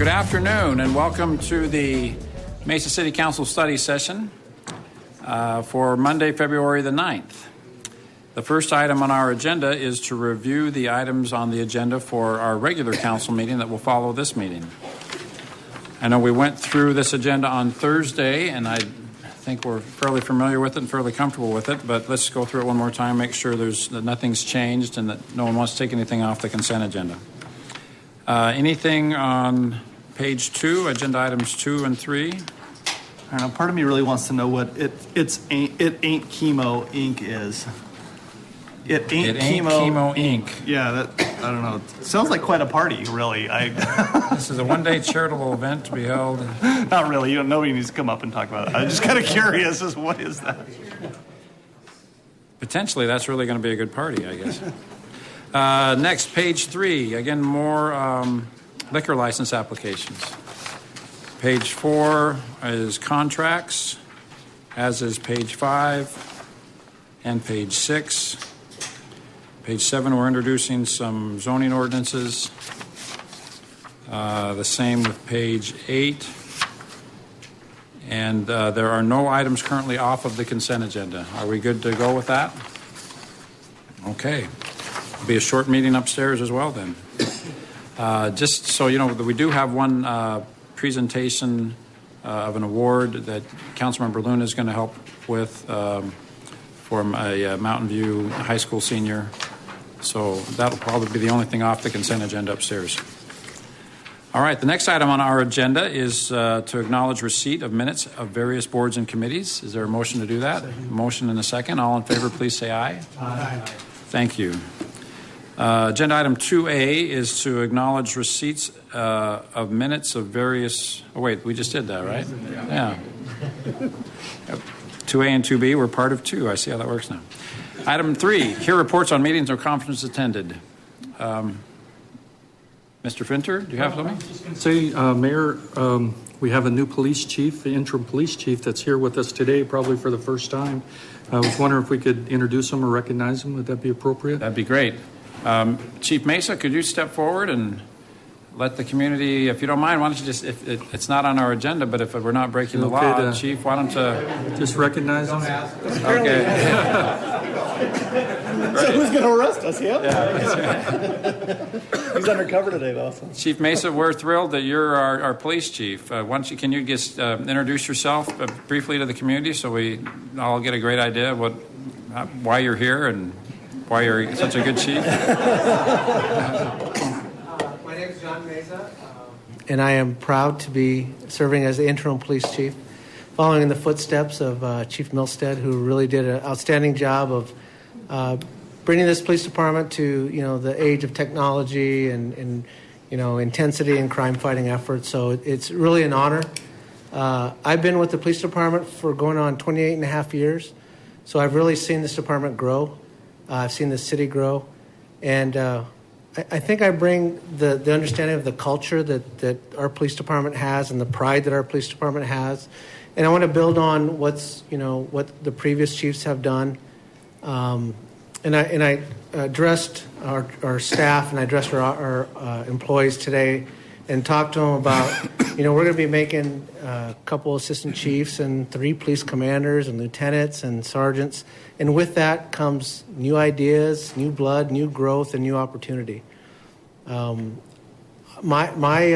Good afternoon and welcome to the Mesa City Council study session for Monday, February the 9th. The first item on our agenda is to review the items on the agenda for our regular council meeting that will follow this meeting. I know we went through this agenda on Thursday, and I think we're fairly familiar with it and fairly comfortable with it, but let's go through it one more time, make sure that nothing's changed and that no one wants to take anything off the consent agenda. Anything on page 2, agenda items 2 and 3? I don't know, part of me really wants to know what it ain't Chemo Inc. is. It ain't Chemo Inc. Yeah, I don't know. It sounds like quite a party, really. This is a one-day charitable event to be held. Not really. Nobody needs to come up and talk about it. I'm just kind of curious as what is that? Potentially, that's really going to be a good party, I guess. Next, page 3. Again, more liquor license applications. Page 4 is contracts, as is page 5 and page 6. Page 7, we're introducing some zoning ordinances. The same with page 8. And there are no items currently off of the consent agenda. Are we good to go with that? Okay. It'll be a short meeting upstairs as well then. Just so you know, we do have one presentation of an award that Councilmember Luna is going to help with from a Mountain View High School senior. So that'll probably be the only thing off the consent agenda upstairs. All right, the next item on our agenda is to acknowledge receipt of minutes of various boards and committees. Is there a motion to do that? Motion and a second. All in favor, please say aye. Aye. Thank you. Agenda item 2A is to acknowledge receipts of minutes of various... Oh, wait, we just did that, right? Yeah. 2A and 2B were part of 2. I see how that works now. Item 3, hear reports on meetings or conferences attended. Mr. Finter, do you have something? I was just going to say, Mayor, we have a new police chief, the interim police chief, that's here with us today, probably for the first time. I was wondering if we could introduce him or recognize him. Would that be appropriate? That'd be great. Chief Mesa, could you step forward and let the community, if you don't mind, why don't you just, if it's not on our agenda, but if we're not breaking the law, Chief, why don't you... Just recognize him? Okay. So who's going to arrest us? Him? Yeah. He's undercover today, though. So. Chief Mesa, we're thrilled that you're our police chief. Can you just introduce yourself briefly to the community so we all get a great idea of why you're here and why you're such a good chief? My name is John Mesa, and I am proud to be serving as the interim police chief, following in the footsteps of Chief Milstead, who really did an outstanding job of bringing this police department to the age of technology and intensity and crime fighting efforts. So it's really an honor. I've been with the police department for going on 28 and a half years, so I've really seen this department grow. I've seen the city grow, and I think I bring the understanding of the culture that our police department has and the pride that our police department has, and I want to build on what the previous chiefs have done. And I addressed our staff and I addressed our employees today and talked to them about, we're going to be making a couple assistant chiefs and 3 police commanders and lieutenants and sergeants. And with that comes new ideas, new blood, new growth, and new opportunity. My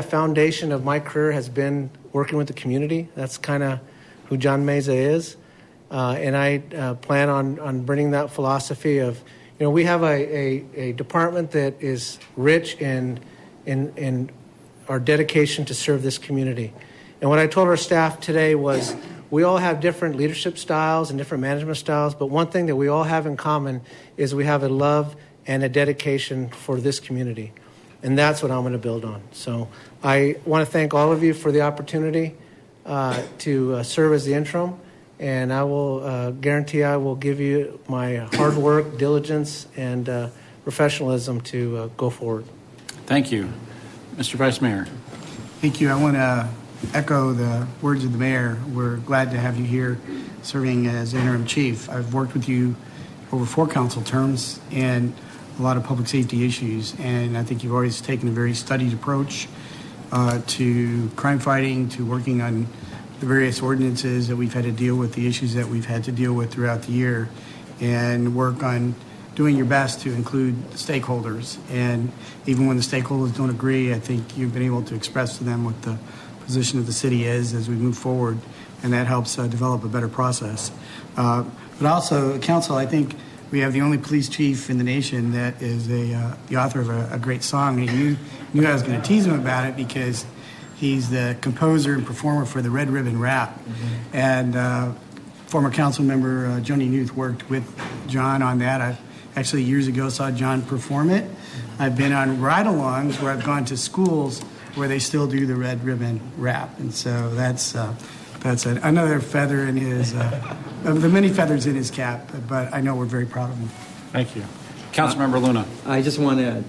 foundation of my career has been working with the community. That's kind of who John Mesa is. And I plan on bringing that philosophy of, we have a department that is rich in our dedication to serve this community. And what I told our staff today was we all have different leadership styles and different management styles, but one thing that we all have in common is we have a love and a dedication for this community. And that's what I'm going to build on. So I want to thank all of you for the opportunity to serve as the interim. And I will guarantee I will give you my hard work, diligence, and professionalism to go forward. Thank you. Mr. Vice Mayor. Thank you. I want to echo the words of the mayor. We're glad to have you here serving as interim chief. I've worked with you over 4 council terms and a lot of public safety issues, and I think you've always taken a very studied approach to crime fighting, to working on the various ordinances that we've had to deal with, the issues that we've had to deal with throughout the year, and work on doing your best to include stakeholders. And even when the stakeholders don't agree, I think you've been able to express to them what the position of the city is as we move forward, and that helps develop a better process. But also, council, I think we have the only police chief in the nation that is the author of a great song. And he knew I was going to tease him about it because he's the composer and performer for the Red Ribbon Rap. Mm-hmm. And former council member Joni Newth worked with John on that. I actually years ago saw John perform it. I've been on ride-alongs where I've gone to schools where they still do the Red Ribbon Rap. And so that's another feather in his, of the many feathers in his cap, but I know we're very proud of him. Thank you. Councilmember Luna. I just want to,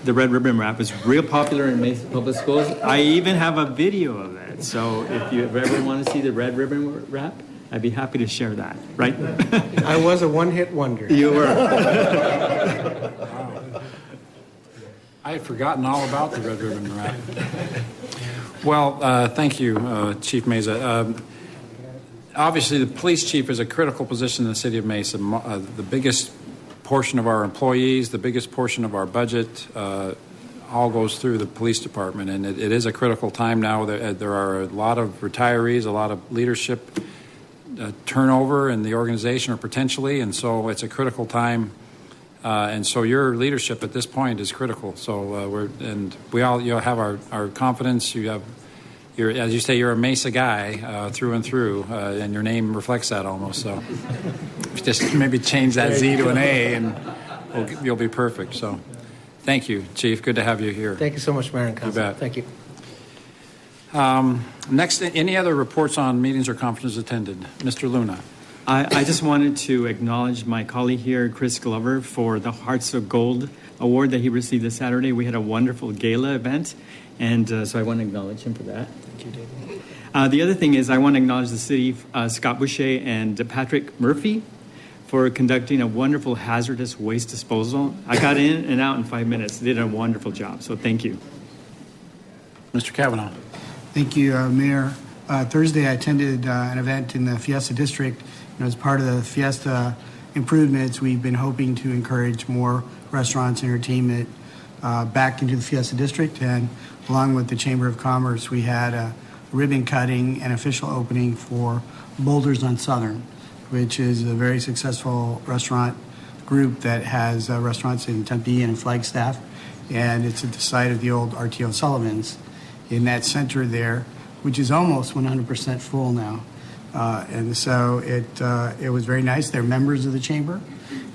the Red Ribbon Rap is real popular in Mesa Public Schools. I even have a video of it. So if you ever want to see the Red Ribbon Rap, I'd be happy to share that, right? I was a one-hit wonder. You were. I had forgotten all about the Red Ribbon Rap. Well, thank you, Chief Mesa. Obviously, the police chief is a critical position in the city of Mesa. The biggest portion of our employees, the biggest portion of our budget, all goes through the police department, and it is a critical time now. There are a lot of retirees, a lot of leadership turnover in the organization, or potentially, and so it's a critical time. And so your leadership at this point is critical. So you'll have our confidence. As you say, you're a Mesa guy through and through, and your name reflects that almost. So just maybe change that Z to an A, and you'll be perfect. So thank you, Chief. Good to have you here. Thank you so much, Mayor and Council. You bet. Thank you. Next, any other reports on meetings or conferences attended? Mr. Luna. I just wanted to acknowledge my colleague here, Chris Glover, for the Hearts of Gold award that he received this Saturday. We had a wonderful gala event, and so I want to acknowledge him for that. Thank you, David. The other thing is I want to acknowledge the city, Scott Boucher and Patrick Murphy, for conducting a wonderful hazardous waste disposal. I got in and out in 5 minutes. They did a wonderful job, so thank you. Mr. Kavanaugh. Thank you, Mayor. Thursday, I attended an event in the Fiesta District. As part of the Fiesta improvements, we've been hoping to encourage more restaurants and entertainment back into the Fiesta District. And along with the Chamber of Commerce, we had a ribbon cutting and official opening for Boulders on Southern, which is a very successful restaurant group that has restaurants in Tempe and in Flagstaff. And it's at the site of the old RTO Sullivan's in that center there, which is almost 100% full now. And so it was very nice. They're members of the chamber,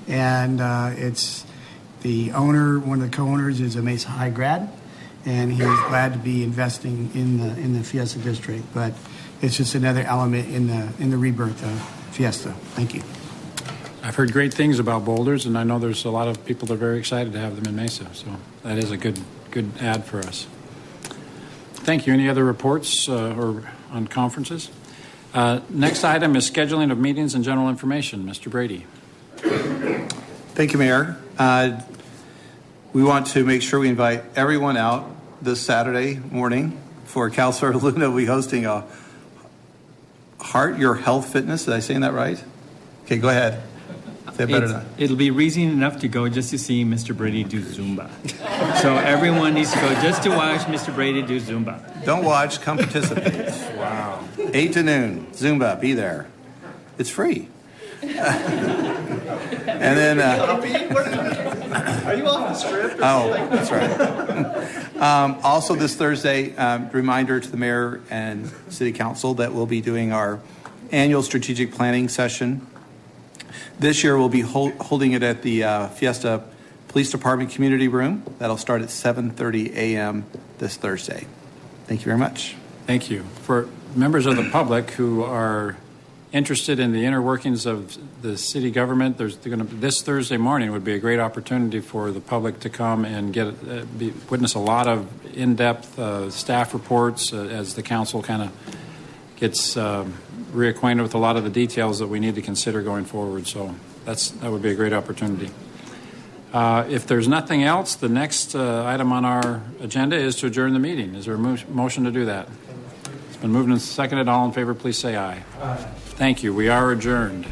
and it's the owner. One of the co-owners is a Mesa High grad, and he's glad to be investing in the Fiesta District. But it's just another element in the rebirth of Fiesta. Thank you. I've heard great things about Boulders, and I know there's a lot of people that are very excited to have them in Mesa. So that is a good ad for us. Thank you. Any other reports or on conferences? Next item is scheduling of meetings and general information. Mr. Brady. Thank you, Mayor. We want to make sure we invite everyone out this Saturday morning for Councilor Luna. We'll be hosting a Heart Your Health Fitness. Did I say that right? Okay, go ahead. Say it better than that. It'll be reason enough to go just to see Mr. Brady do Zumba. So everyone needs to go just to watch Mr. Brady do Zumba. Don't watch, come participate. Wow. 8 to noon, Zumba, be there. It's free. And then... Are you off the script? Oh, that's right. Also this Thursday, reminder to the mayor and city council that we'll be doing our annual strategic planning session. This year we'll be holding it at the Fiesta Police Department Community Room. That'll start at 7:30 a.m. this Thursday. Thank you very much. Thank you. For members of the public who are interested in the inner workings of the city government, this Thursday morning would be a great opportunity for the public to come and witness a lot of in-depth staff reports as the council kind of gets reacquainted with a lot of the details that we need to consider going forward. So that would be a great opportunity. If there's nothing else, the next item on our agenda is to adjourn the meeting. Is there a motion to do that? It's been moved and seconded. All in favor, please say aye. Aye. Thank you. We are adjourned.